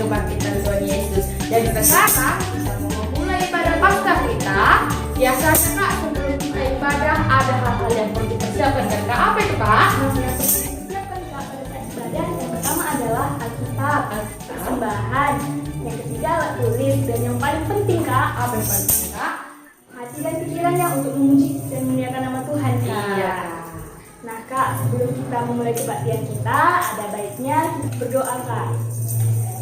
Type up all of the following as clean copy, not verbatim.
kebangkitan Tuhan Yesus. Dan sekarang kita mau memulai ibadah Paskah kita. Biasanya Kak, sebelum kita ibadah ada hal-hal yang perlu dipersiapkan kan Kak? Apa itu Kak? Persiapkan Kak pada saat ibadah. Yang pertama adalah Alkitab, persembahan. Yang ketiga alat tulis, dan yang paling penting Kak, Apa yang paling penting Kak? hati dan pikirannya untuk memuji dan memuliakan nama Tuhan Kak. Iya. Nah Kak, sebelum kita memulai kebaktian kita, ada baiknya kita berdoa Kak.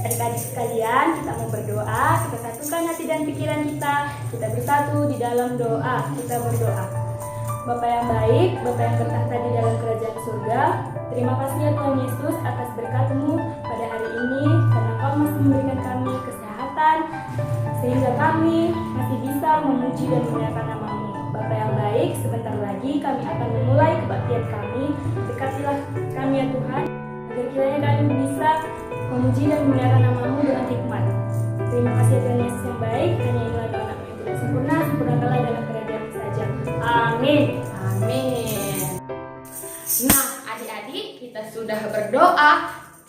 Adik-adik sekalian, kita mau berdoa, kita satukan hati dan pikiran kita bersatu di dalam doa, kita berdoa. Bapa yang baik, Bapa yang bertahta di dalam kerajaan surga, terima kasih ya Tuhan Yesus atas berkat-Mu pada hari ini, karena Kau masih memberikan kami kesehatan, sehingga kami masih bisa memuji dan memuliakan nama-Mu. Bapa yang baik, sebentar lagi kami akan memulai kebaktian kami. Berkatilah kami ya Tuhan, agar kiranya kami bisa memuji dan memuliakan nama-Mu dengan hikmat. Terima kasih ya Tuhan Yesus yang baik, hanya inilah doa kami yang tidak sempurna, sempurnakanlah dalam kerajaan saja. Amin. Amin. Nah, adik-adik, kita sudah berdoa.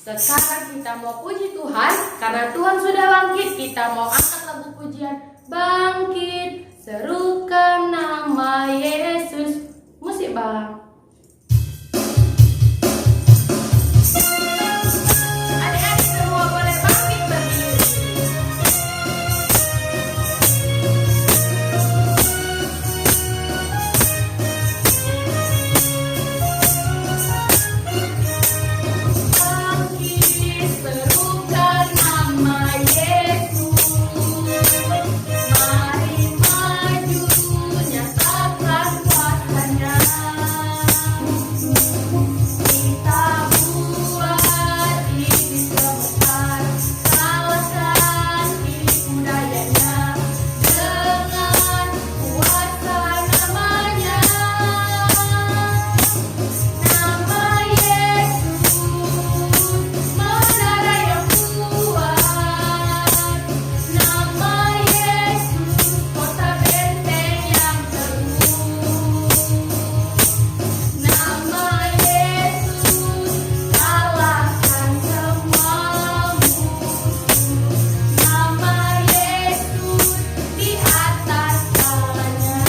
Sekarang kita mau puji Tuhan karena Tuhan sudah bangkit. Kita mau angkat lagu pujian Bangkit, serukan nama Yesus. Musik Bang. Adik-adik semua boleh bangkit berdiri. Bangkit, serukan nama Yesus. Mari maju, nyatakan kuasanya. Kita buat diri gemetar, kalahkan tipu dayanya dengan kuasa namanya. Nama Yesus, menara yang kuat. Nama Yesus, kota benteng yang teguh. Nama Yesus, kalahkan semua musuh. Nama Yesus, di atas segalanya.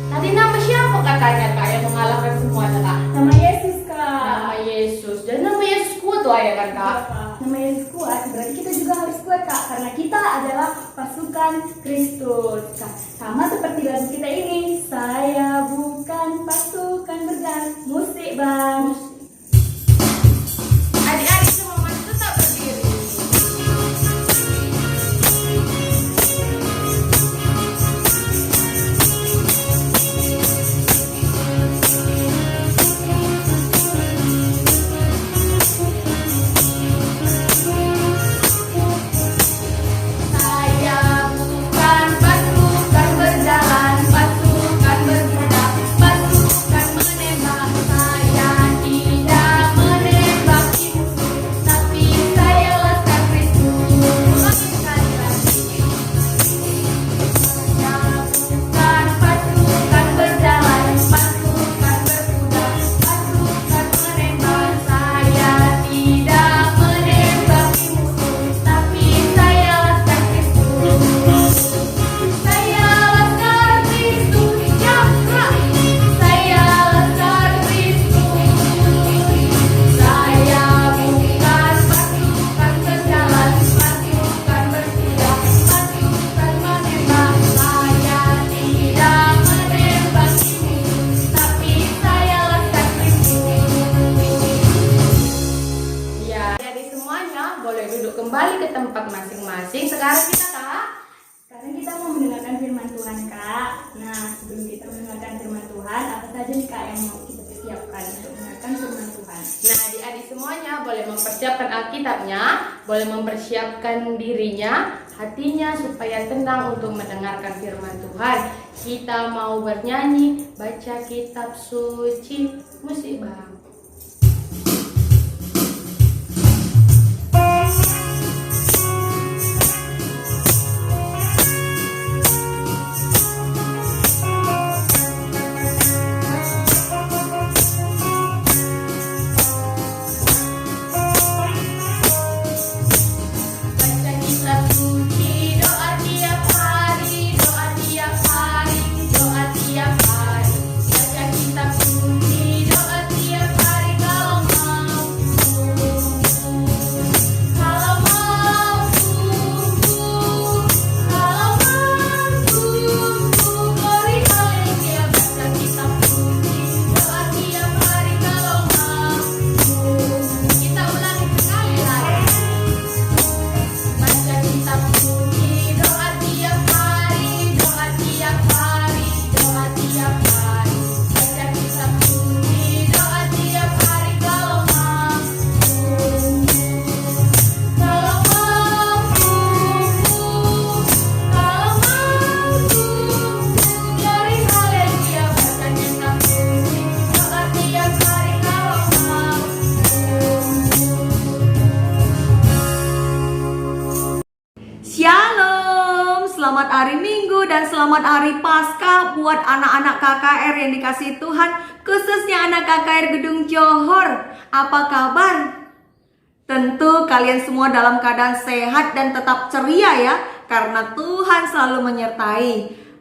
Tadi nama siapa katanya Kak yang mengalahkan semuanya Kak? Nama Yesus Kak. Nama Yesus. Dan nama Yesus kuat tuh ya kan Kak? Nama Yesus kuat, berarti kita juga harus kuat Kak, karena kita adalah pasukan Kristus Kak. Sama seperti lagu kita ini, saya bukan pasukan berjalan. Musik Bang. Adik-adik semua masih tetap berdiri. Saya bukan pasukan berjalan, pasukan berkuda, pasukan menembak. Saya tidak menembaki musuh, tapi saya laskar Kristus. Ulangi sekali lagi. Saya bukan pasukan berjalan, pasukan berkuda, pasukan menembak. Saya tidak menembaki musuh, tapi saya laskar Kristus. Saya laskar Kristus, Jakra. Saya laskar Kristus. Saya bukan pasukan berjalan, pasukan berkuda, pasukan menembak. Saya tidak menembaki musuh, tapi saya laskar Kristus. Ya, jadi semuanya boleh duduk kembali ke tempat masing-masing. Sekarang kita Kak. Sekarang kita mau mendengarkan firman Tuhan Kak. Nah, sebelum kita mendengarkan firman Tuhan, apa saja nih Kak yang mau kita persiapkan untuk mendengarkan firman Tuhan? Nah, adik-adik semuanya boleh mempersiapkan Alkitabnya, boleh mempersiapkan dirinya, hatinya supaya tenang untuk mendengarkan firman Tuhan. Kita mau bernyanyi, baca kitab suci. Musik Bang. dan selamat Hari Paskah buat anak-anak KKR yang dikasihi Tuhan, khususnya anak KKR Gedung Johor. Apa kabar? Tentu kalian semua dalam keadaan sehat dan tetap ceria ya, karena Tuhan selalu menyertai.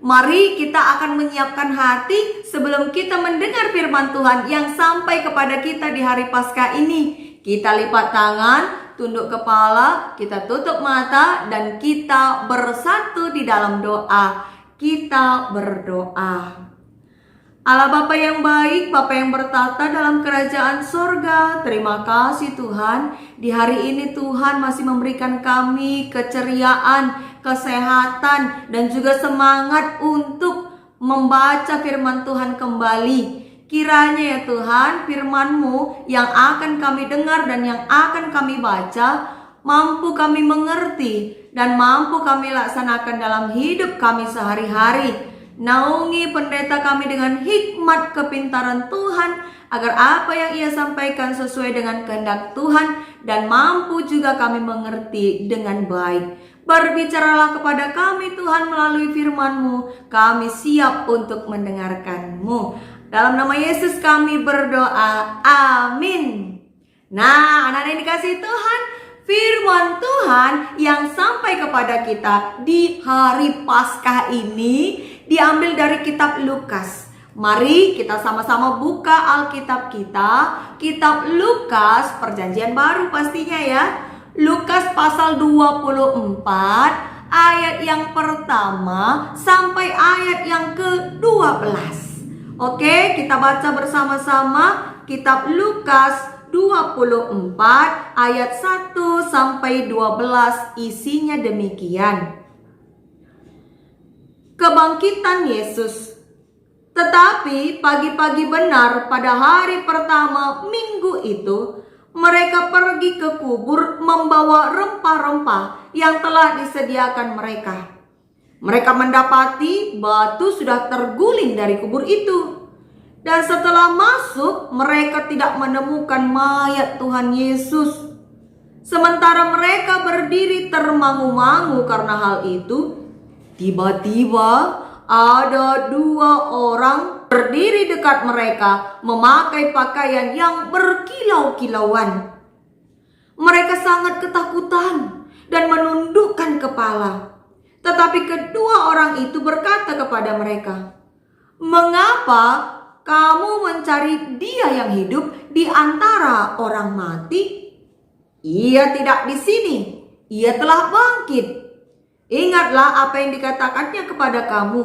Mari kita akan menyiapkan hati sebelum kita mendengar firman Tuhan yang sampai kepada kita di hari Paskah ini. Kita lipat tangan, tunduk kepala, kita tutup mata, dan kita bersatu di dalam doa. Kita berdoa. Allah Bapa yang baik, Bapa yang bertata dalam kerajaan sorga, terima kasih Tuhan. Di hari ini Tuhan masih memberikan kami keceriaan, kesehatan, dan juga semangat untuk membaca firman Tuhan kembali. Kiranya ya Tuhan, firman-Mu yang akan kami dengar dan yang akan kami baca, mampu kami mengerti dan mampu kami laksanakan dalam hidup kami sehari-hari. Naungi pendeta kami dengan hikmat kepintaran Tuhan, agar apa yang ia sampaikan sesuai dengan kehendak Tuhan dan mampu juga kami mengerti dengan baik. Berbicaralah kepada kami Tuhan melalui firman-Mu, kami siap untuk mendengarkan-Mu. Dalam nama Yesus kami berdoa, amin. Nah, anak-anak yang dikasihi Tuhan, firman Tuhan yang sampai kepada kita di hari Paskah ini diambil dari kitab Lukas. Mari kita sama-sama buka Alkitab kita, kitab Lukas Perjanjian Baru pastinya ya. Lukas pasal 24 ayat yang pertama sampai ayat yang ke-12. Oke, kita baca bersama-sama kitab Lukas 24 ayat 1 sampai 12, isinya demikian. Kebangkitan Yesus. Tetapi pagi-pagi benar pada hari pertama minggu itu, mereka pergi ke kubur membawa rempah-rempah yang telah disediakan mereka. Mereka mendapati batu sudah terguling dari kubur itu. Dan setelah masuk, mereka tidak menemukan mayat Tuhan Yesus. Sementara mereka berdiri termangu-mangu karena hal itu, tiba-tiba ada 2 orang berdiri dekat mereka memakai pakaian yang berkilau-kilauan. Mereka sangat ketakutan dan menundukkan kepala. Tetapi kedua orang itu berkata kepada mereka, "Mengapa kamu mencari Dia yang hidup di antara orang mati? Ia tidak di sini, Ia telah bangkit. Ingatlah apa yang dikatakannya kepada kamu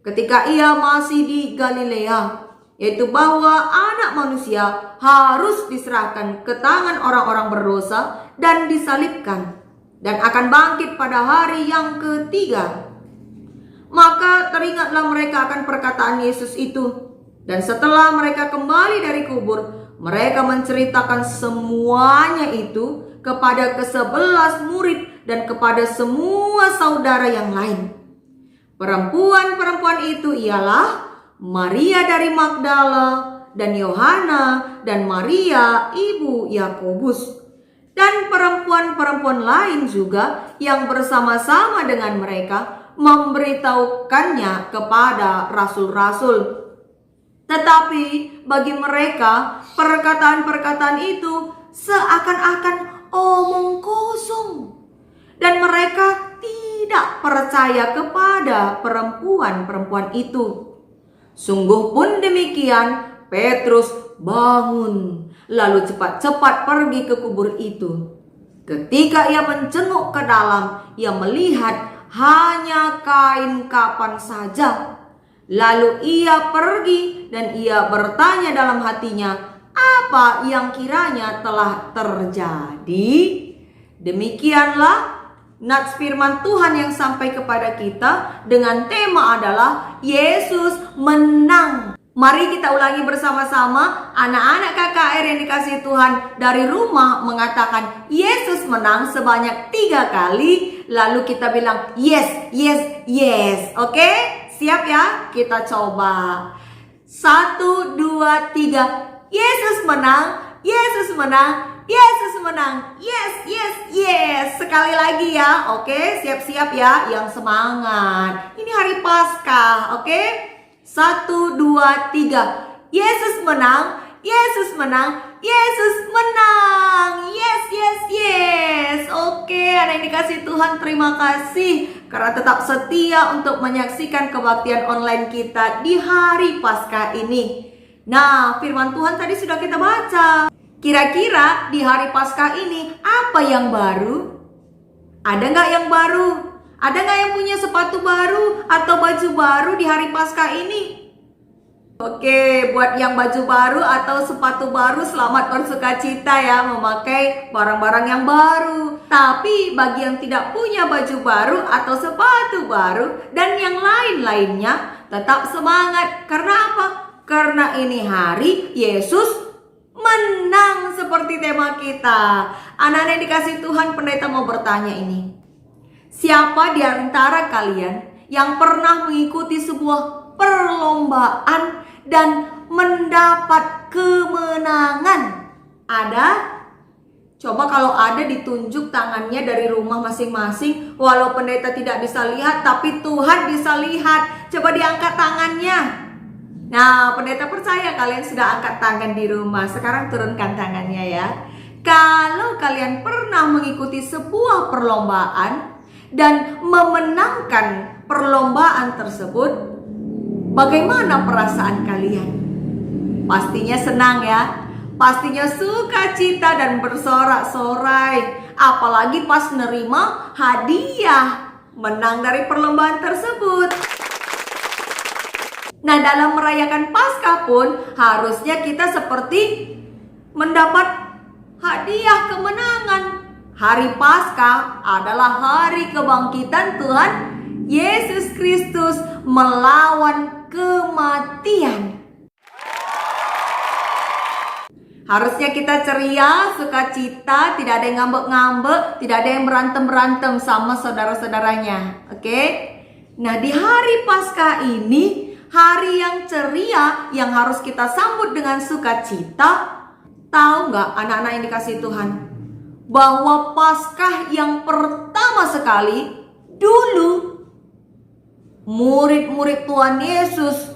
ketika Ia masih di Galilea, yaitu bahwa Anak Manusia harus diserahkan ke tangan orang-orang berdosa dan disalibkan, dan akan bangkit pada hari yang ketiga." Maka teringatlah mereka akan perkataan Yesus itu. Dan setelah mereka kembali dari kubur, mereka menceritakan semuanya itu kepada ke-11 murid dan kepada semua saudara yang lain. Perempuan-perempuan itu ialah Maria dari Magdala dan Yohana dan Maria ibu Yakobus, dan perempuan-perempuan lain juga yang bersama-sama dengan mereka memberitahukannya kepada rasul-rasul. Tetapi bagi mereka perkataan-perkataan itu seakan-akan omong kosong, dan mereka tidak percaya kepada perempuan-perempuan itu. Sungguh pun demikian, Petrus bangun lalu cepat-cepat pergi ke kubur itu. Ketika ia mencenguk ke dalam, ia melihat hanya kain kapan saja. Lalu ia pergi dan ia bertanya dalam hatinya apa yang kiranya telah terjadi. Demikianlah nats firman Tuhan yang sampai kepada kita dengan tema adalah Yesus menang. Mari kita ulangi bersama-sama. Anak-anak KKR yang dikasihi Tuhan, dari rumah mengatakan Yesus menang sebanyak 3 kali. Lalu kita bilang yes, yes, yes. Oke? Siap ya? Kita coba. 1, 2, 3. Yesus menang. Yesus menang, Yesus menang. Yes, yes, yes. Sekali lagi ya. Oke, siap-siap ya yang semangat. Ini hari Paskah, oke? 1, 2, 3. Yesus menang, Yesus menang, Yesus menang. Yes, yes, yes. Oke, anak yang dikasih Tuhan, terima kasih karena tetap setia untuk menyaksikan kebaktian online kita di hari Paskah ini. Nah, firman Tuhan tadi sudah kita baca. Kira-kira di hari Paskah ini apa yang baru? Ada nggak yang baru? Ada nggak yang punya sepatu baru atau baju baru di hari Paskah ini? Oke, buat yang baju baru atau sepatu baru, selamat bersukacita ya memakai barang-barang yang baru. Tapi bagi yang tidak punya baju baru atau sepatu baru dan yang lain-lainnya, tetap semangat. Karena apa? Karena ini hari Yesus menang seperti tema kita. Anak-anak yang dikasih Tuhan, pendeta mau bertanya ini. Siapa di antara kalian yang pernah mengikuti sebuah perlombaan dan mendapat kemenangan? Ada? Coba kalau ada ditunjuk tangannya dari rumah masing-masing. Walau pendeta tidak bisa lihat, tapi Tuhan bisa lihat. Coba diangkat tangannya. Nah, pendeta percaya kalian sudah angkat tangan di rumah. Sekarang turunkan tangannya ya. Kalau kalian pernah mengikuti sebuah perlombaan dan memenangkan perlombaan tersebut, bagaimana perasaan kalian? Pastinya senang ya. Pastinya sukacita dan bersorak-sorai. Apalagi pas nerima hadiah menang dari perlombaan tersebut. Nah, dalam merayakan Paskah pun harusnya kita seperti mendapat hadiah kemenangan. Hari Paskah adalah hari kebangkitan Tuhan Yesus Kristus melawan kematian. Harusnya kita ceria, sukacita, tidak ada yang ngambek-ngambek, tidak ada yang berantem-berantem sama saudara-saudaranya. Oke? Nah, di hari Paskah ini, hari yang ceria yang harus kita sambut dengan sukacita. Tahu nggak anak-anak yang dikasih Tuhan, bahwa Paskah yang pertama sekali dulu murid-murid Tuhan Yesus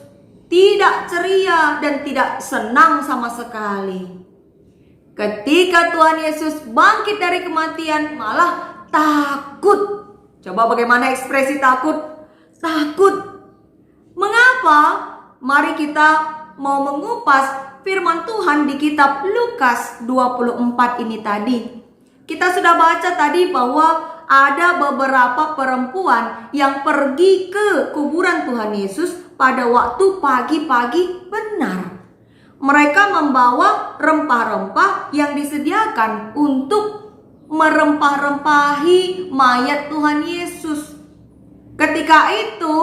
tidak ceria dan tidak senang sama sekali. Ketika Tuhan Yesus bangkit dari kematian, malah takut. Coba bagaimana ekspresi takut? Takut. Mengapa? Mari kita mau mengupas firman Tuhan di kitab Lukas 24 ini tadi. Kita sudah baca tadi bahwa ada beberapa perempuan yang pergi ke kuburan Tuhan Yesus pada waktu pagi-pagi benar. Mereka membawa rempah-rempah yang disediakan untuk merempah-rempahi mayat Tuhan Yesus. Ketika itu,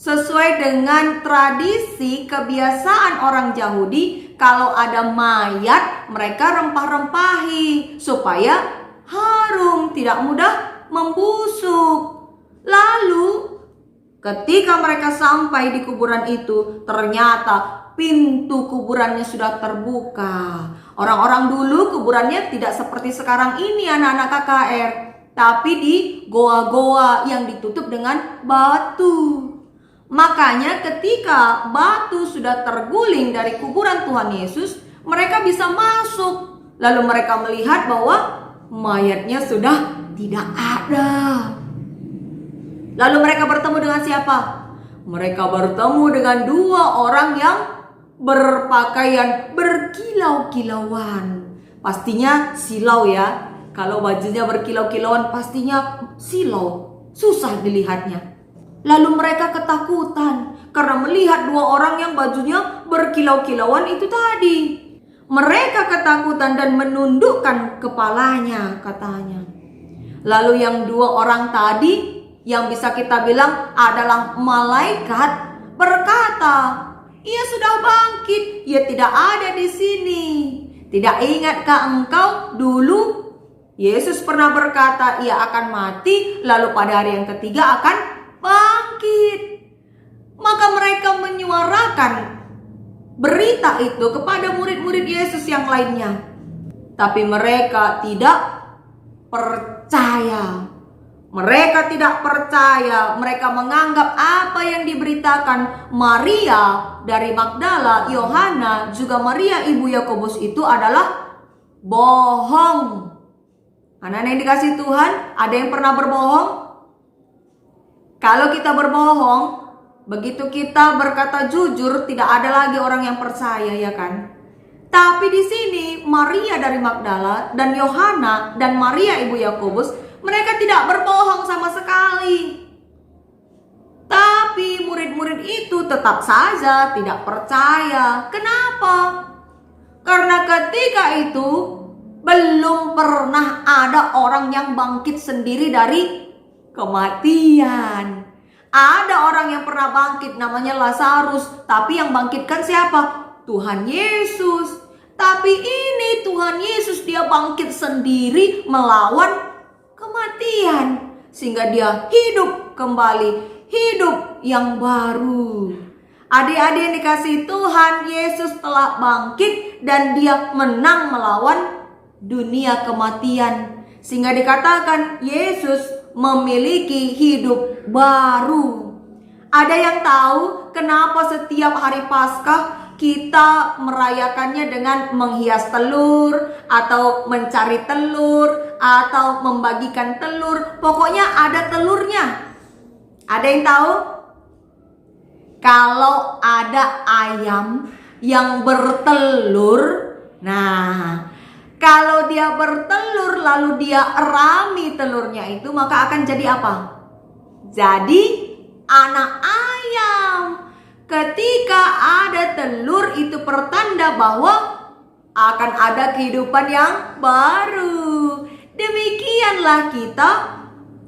sesuai dengan tradisi kebiasaan orang Yahudi, kalau ada mayat, mereka rempah-rempahi supaya harum, tidak mudah membusuk. Lalu, ketika mereka sampai di kuburan itu, ternyata pintu kuburannya sudah terbuka. Orang-orang dulu kuburannya tidak seperti sekarang ini anak-anak KKR, tapi di goa-goa yang ditutup dengan batu. Makanya ketika batu sudah terguling dari kuburan Tuhan Yesus, mereka bisa masuk. Lalu mereka melihat bahwa mayatnya sudah tidak ada. Lalu mereka bertemu dengan siapa? Mereka bertemu dengan dua orang yang berpakaian berkilau-kilauan. Pastinya silau ya. Kalau bajunya berkilau-kilauan pastinya silau, susah dilihatnya. Lalu mereka ketakutan karena melihat dua orang yang bajunya berkilau-kilauan itu tadi. Mereka ketakutan dan menundukkan kepalanya katanya. Lalu yang dua orang tadi yang bisa kita bilang adalah malaikat berkata, "Ia sudah bangkit, ia tidak ada di sini. Tidak ingatkah engkau dulu Yesus pernah berkata ia akan mati, lalu pada hari yang ketiga akan bangkit?" Maka mereka menyuarakan berita itu kepada murid-murid Yesus yang lainnya. tapi mereka tidak percaya. Mereka tidak percaya, mereka menganggap apa yang diberitakan Maria dari Magdala, Yohana, juga Maria ibu Yakobus itu adalah bohong. Anak-anak yang dikasihi Tuhan, ada yang pernah berbohong? Kalau kita berbohong, begitu kita berkata jujur, tidak ada lagi orang yang percaya, ya kan? Tapi di sini Maria dari Magdala dan Yohana dan Maria ibu Yakobus, mereka tidak berbohong sama sekali. Tapi murid-murid itu tetap saja tidak percaya. Kenapa? Karena ketika itu belum pernah ada orang yang bangkit sendiri dari kematian. Ada orang yang pernah bangkit, namanya Lazarus. Tapi yang bangkitkan siapa? Tuhan Yesus. Tapi ini Tuhan Yesus, dia bangkit sendiri melawan kematian, sehingga dia hidup kembali, hidup yang baru. Adik-adik yang dikasihi Tuhan, Yesus telah bangkit dan dia menang melawan dunia kematian, sehingga dikatakan Yesus memiliki hidup baru. Ada yang tahu kenapa setiap hari Paskah kita merayakannya dengan menghias telur, atau mencari telur, atau membagikan telur? Pokoknya ada telurnya. Ada yang tahu? Kalau ada ayam yang bertelur, nah, kalau dia bertelur lalu dia rami telurnya itu, maka akan jadi apa? Jadi anak ayam. Ketika ada telur, itu pertanda bahwa akan ada kehidupan yang baru. Demikianlah kita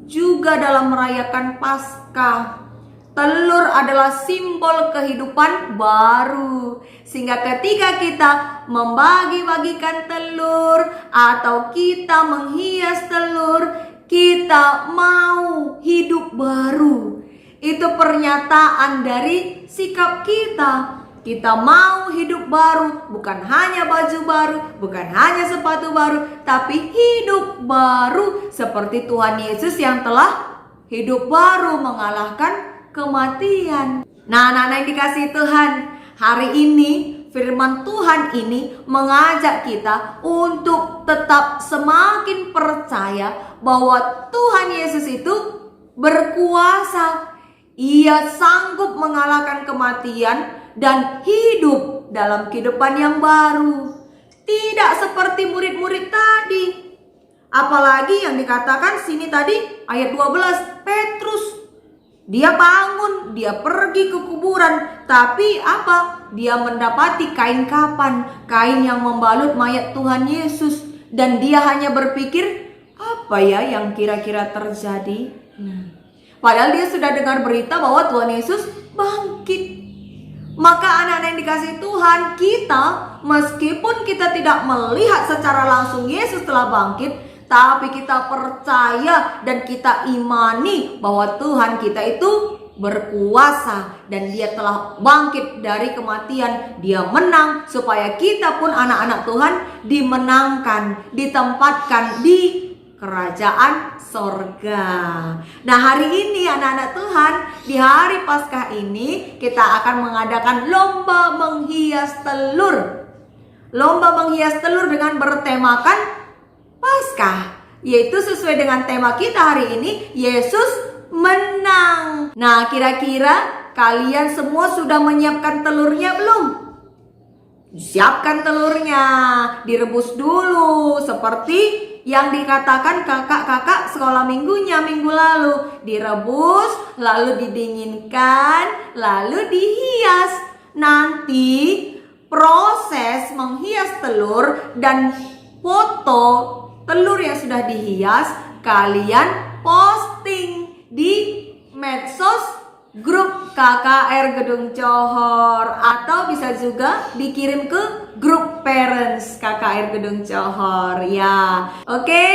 juga dalam merayakan Paskah. Telur adalah simbol kehidupan baru. Sehingga ketika kita membagi-bagikan telur atau kita menghias telur, kita mau hidup baru. Itu pernyataan dari sikap kita. Kita mau hidup baru, bukan hanya baju baru, bukan hanya sepatu baru, tapi hidup baru seperti Tuhan Yesus yang telah hidup baru mengalahkan kematian. Nah, anak-anak yang dikasihi Tuhan, hari ini firman Tuhan ini mengajak kita untuk tetap semakin percaya bahwa Tuhan Yesus itu berkuasa. Ia sanggup mengalahkan kematian dan hidup dalam kehidupan yang baru. Tidak seperti murid-murid tadi. Apalagi yang dikatakan sini tadi ayat 12, Petrus. Dia bangun, dia pergi ke kuburan. Tapi apa? Dia mendapati kain kapan, kain yang membalut mayat Tuhan Yesus. Dan dia hanya berpikir, apa ya yang kira-kira terjadi? Padahal dia sudah dengar berita bahwa Tuhan Yesus bangkit. Maka anak-anak yang dikasihi Tuhan, kita meskipun kita tidak melihat secara langsung Yesus telah bangkit, tapi kita percaya dan kita imani bahwa Tuhan kita itu berkuasa dan dia telah bangkit dari kematian. Dia menang supaya kita pun anak-anak Tuhan dimenangkan, ditempatkan di kerajaan sorga. Nah, hari ini anak-anak Tuhan, di hari Paskah ini kita akan mengadakan lomba menghias telur. Lomba menghias telur dengan bertemakan Paskah, yaitu sesuai dengan tema kita hari ini, Yesus menang. Nah, kira-kira kalian semua sudah menyiapkan telurnya belum? Siapkan telurnya, direbus dulu seperti yang dikatakan kakak-kakak sekolah minggunya minggu lalu. Direbus, lalu didinginkan, lalu dihias. Nanti proses menghias telur dan foto telur yang sudah dihias kalian posting di medsos grup KKR Gedung Johor, atau bisa juga dikirim ke grup parents KKR Gedung Johor ya. Oke.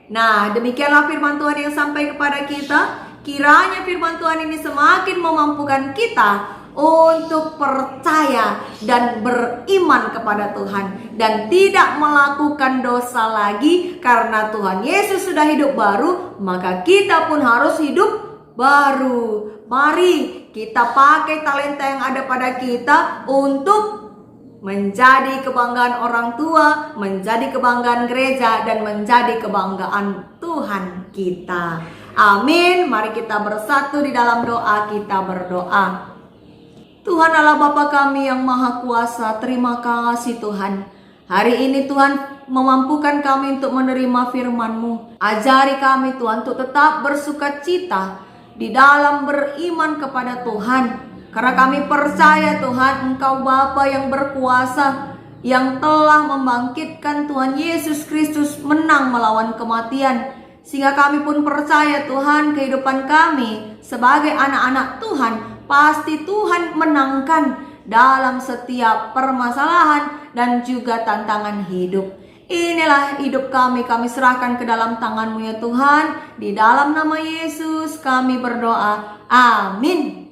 Nah, demikianlah firman Tuhan yang sampai kepada kita. Kiranya firman Tuhan ini semakin memampukan kita untuk percaya dan beriman kepada Tuhan dan tidak melakukan dosa lagi. Karena Tuhan Yesus sudah hidup baru, maka kita pun harus hidup baru. Mari kita pakai talenta yang ada pada kita untuk menjadi kebanggaan orang tua, menjadi kebanggaan gereja, dan menjadi kebanggaan Tuhan kita. Amin. Mari kita bersatu di dalam doa. Kita berdoa. Tuhan Allah Bapa kami yang Maha Kuasa, terima kasih Tuhan. Hari ini Tuhan memampukan kami untuk menerima firman-Mu. Ajari kami Tuhan untuk tetap bersuka cita di dalam beriman kepada Tuhan. Karena kami percaya Tuhan Engkau Bapa yang berkuasa, yang telah membangkitkan Tuhan Yesus Kristus menang melawan kematian. Sehingga kami pun percaya Tuhan kehidupan kami sebagai anak-anak Tuhan pasti Tuhan menangkan dalam setiap permasalahan dan juga tantangan hidup. Inilah hidup kami serahkan ke dalam tangan-Mu ya Tuhan. Di dalam nama Yesus kami berdoa. Amin.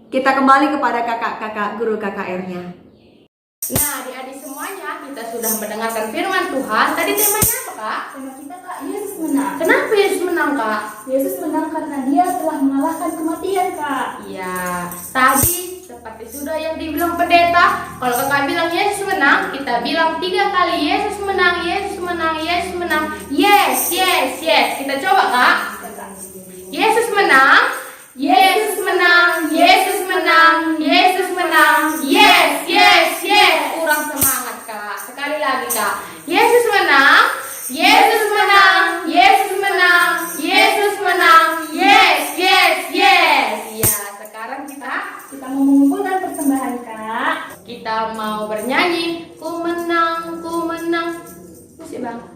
Kita kembali kepada kakak-kakak guru KKR-nya. Nah, adik-adik semuanya, kita sudah mendengarkan firman Tuhan. Tadi temanya apa, Kak? Tema kita, Kak, Yesus menang. Kenapa Yesus menang, Kak? Yesus menang karena Dia telah mengalahkan kematian, Kak. Ya, tadi seperti sudah yang dibilang pendeta, kalau kakak bilang Yesus menang, kita bilang 3 kali Yesus menang, Yesus menang, Yesus menang. Yes, yes, yes. Kita coba, Kak. Yesus menang. Yesus menang, Yesus menang, Yesus menang. Yes, yes, yes. Kurang semangat, Kak. Sekali lagi, Kak. Yesus menang, Yesus menang, Yesus menang, Yesus menang. Yes, yes, yes. Ya, sekarang kita mau mengumpulkan persembahan, Kak. Kita mau bernyanyi, ku menang, ku menang. Musik, Bang.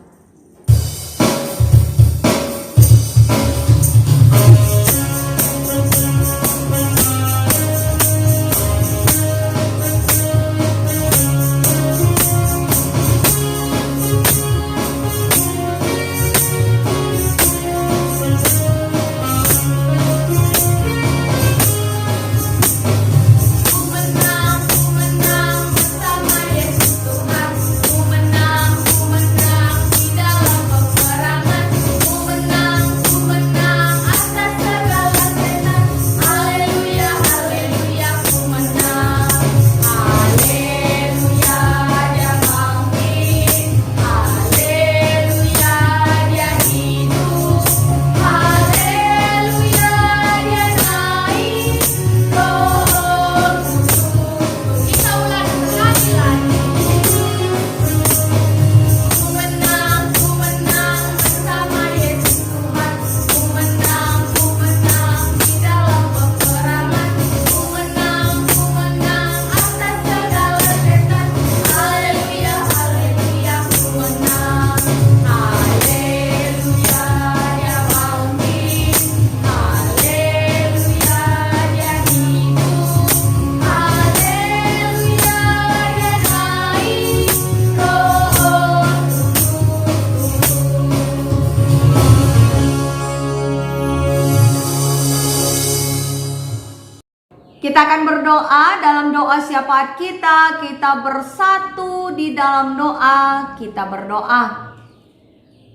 Kita akan berdoa dalam doa syafaat kita. Kita bersatu di dalam doa. Kita berdoa.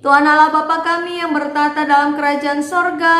Tuhan Allah Bapa kami yang bertata dalam kerajaan sorga,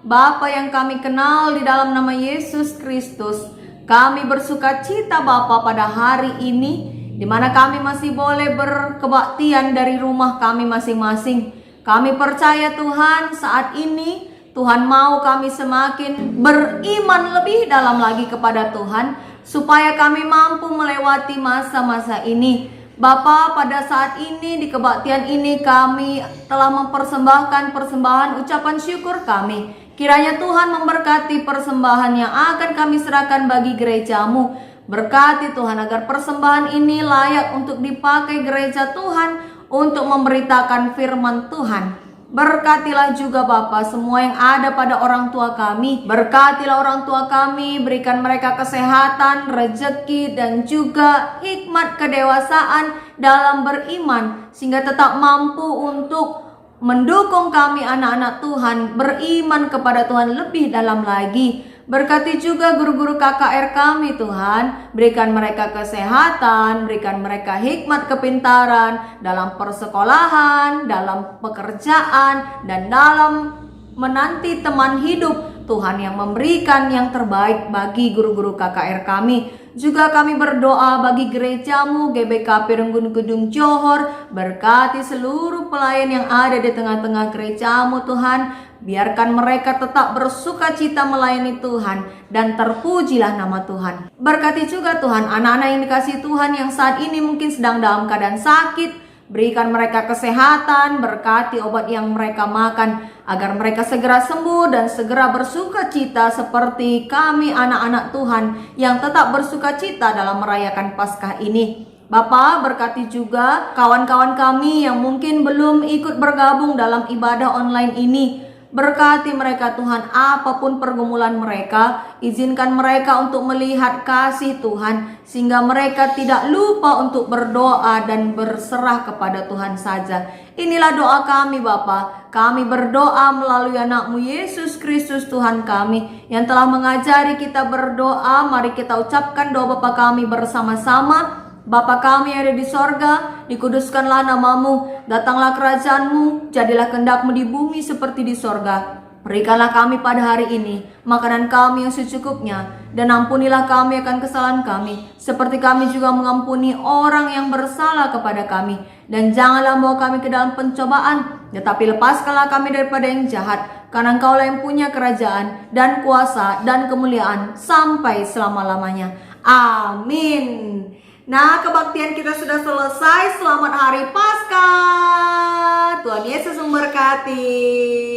Bapa yang kami kenal di dalam nama Yesus Kristus, kami bersuka cita Bapa pada hari ini, di mana kami masih boleh berkebaktian dari rumah kami masing-masing. Kami percaya Tuhan saat ini Tuhan mau kami semakin beriman lebih dalam lagi kepada Tuhan, supaya kami mampu melewati masa-masa ini. Bapa, pada saat ini di kebaktian ini kami telah mempersembahkan persembahan ucapan syukur kami. Kiranya Tuhan memberkati persembahan yang akan kami serahkan bagi gerejamu. Berkati Tuhan agar persembahan ini layak untuk dipakai gereja Tuhan untuk memberitakan firman Tuhan. Berkatilah juga Bapa semua yang ada pada orang tua kami. Berkatilah orang tua kami, berikan mereka kesehatan, rezeki, dan juga hikmat kedewasaan dalam beriman, sehingga tetap mampu untuk mendukung kami anak-anak Tuhan beriman kepada Tuhan lebih dalam lagi. Berkati juga guru-guru KKR kami Tuhan. Berikan mereka kesehatan, berikan mereka hikmat kepintaran dalam persekolahan, dalam pekerjaan, dan dalam menanti teman hidup. Tuhan yang memberikan yang terbaik bagi guru-guru KKR kami. Juga kami berdoa bagi gerejamu GBK Pirenggun Gedung Johor. Berkati seluruh pelayan yang ada di tengah-tengah gerejamu Tuhan. Biarkan mereka tetap bersuka cita melayani Tuhan dan terpujilah nama Tuhan. Berkati juga Tuhan anak-anak yang dikasihi Tuhan yang saat ini mungkin sedang dalam keadaan sakit. Berikan mereka kesehatan, berkati obat yang mereka makan agar mereka segera sembuh dan segera bersuka cita seperti kami anak-anak Tuhan yang tetap bersuka cita dalam merayakan Paskah ini. Bapa, berkati juga kawan-kawan kami yang mungkin belum ikut bergabung dalam ibadah online ini. Berkati mereka Tuhan, apapun pergumulan mereka, izinkan mereka untuk melihat kasih Tuhan, sehingga mereka tidak lupa untuk berdoa dan berserah kepada Tuhan saja. Inilah doa kami Bapa. Kami berdoa melalui anak-Mu Yesus Kristus Tuhan kami, yang telah mengajari kita berdoa. Mari kita ucapkan doa Bapa kami bersama-sama. Bapa kami yang ada di sorga, dikuduskanlah namamu, datanglah kerajaan-Mu, jadilah kehendak-Mu di bumi seperti di sorga. Berikanlah kami pada hari ini makanan kami yang secukupnya, dan ampunilah kami akan kesalahan kami, seperti kami juga mengampuni orang yang bersalah kepada kami. Dan janganlah bawa kami ke dalam pencobaan, tetapi lepaskanlah kami daripada yang jahat, karena Engkaulah yang punya kerajaan dan kuasa dan kemuliaan sampai selama-lamanya. Amin. Nah, kebaktian kita sudah selesai. Selamat Hari Paskah. Tuhan Yesus memberkati.